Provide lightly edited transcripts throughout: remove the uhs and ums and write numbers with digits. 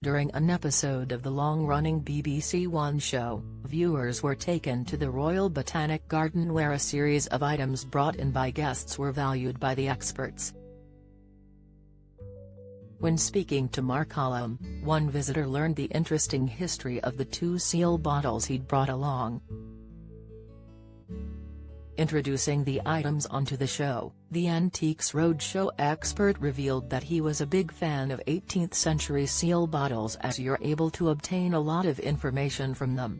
During an episode of the long-running BBC One show, viewers were taken to the Royal Botanic Garden where a series of items brought in by guests were valued by the experts. When speaking to Mark Hallam, one visitor learned the interesting history of the 2 seal bottles he'd brought along. Introducing the items onto the show, the Antiques Roadshow expert revealed that he was a big fan of 18th-century seal bottles as you're able to obtain a lot of information from them.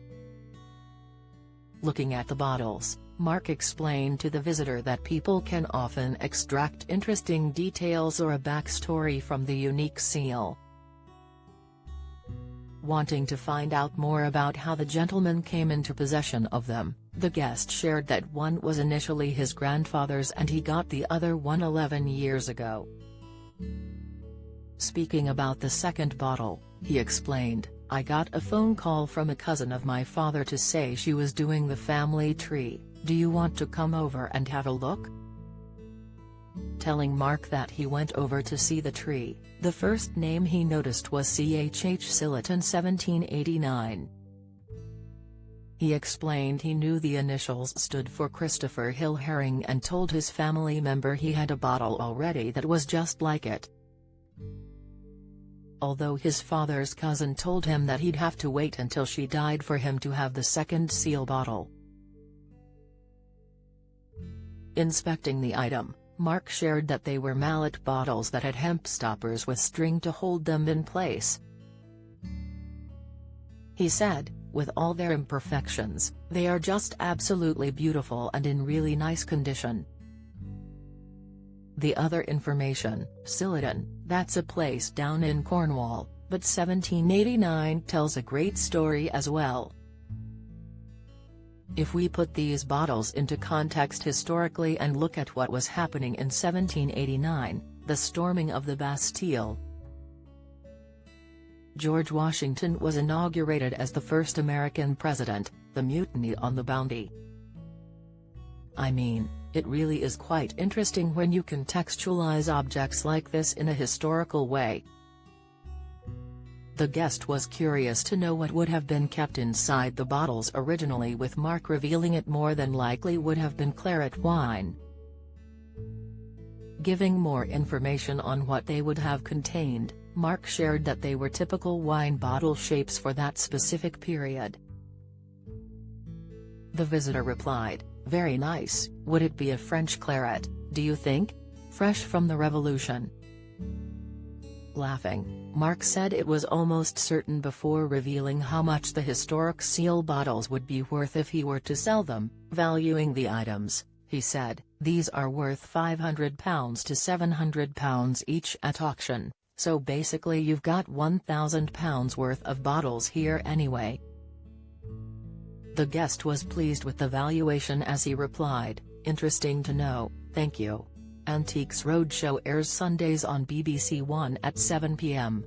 Looking at the bottles, Mark explained to the visitor that people can often extract interesting details or a backstory from the unique seal. Wanting to find out more about how the gentleman came into possession of them, the guest shared that one was initially his grandfather's and he got the other one 11 years ago. Speaking about the second bottle, he explained, "I got a phone call from a cousin of my father to say she was doing the family tree. Do you want to come over and have a look?" Telling Mark that he went over to see the tree, the first name he noticed was Chh. Silliton 1789. He explained he knew the initials stood for Christopher Hill Herring and told his family member he had a bottle already that was just like it. Although his father's cousin told him that he'd have to wait until she died for him to have the second seal bottle. Inspecting the item, Mark shared that they were mallet bottles that had hemp stoppers with string to hold them in place. He said, "With all their imperfections, they are just absolutely beautiful and in really nice condition." The other information, Silliton, that's a place down in Cornwall, but 1789 tells a great story as well. If we put these bottles into context historically and look at what was happening in 1789, the storming of the Bastille. George Washington was inaugurated as the first American president, the mutiny on the Bounty. I mean, it really is quite interesting when you contextualize objects like this in a historical way. The guest was curious to know what would have been kept inside the bottles originally, with Mark revealing it more than likely would have been claret wine. Giving more information on what they would have contained, Mark shared that they were typical wine bottle shapes for that specific period. The visitor replied, "Very nice. Would it be a French claret, do you think? Fresh from the Revolution?" Laughing, Mark said it was almost certain before revealing how much the historic seal bottles would be worth if he were to sell them. Valuing the items, he said, "These are worth £500 to £700 each at auction, so basically you've got £1,000 worth of bottles here anyway." The guest was pleased with the valuation as he replied, "Interesting to know, thank you." Antiques Roadshow airs Sundays on BBC One at 7 p.m.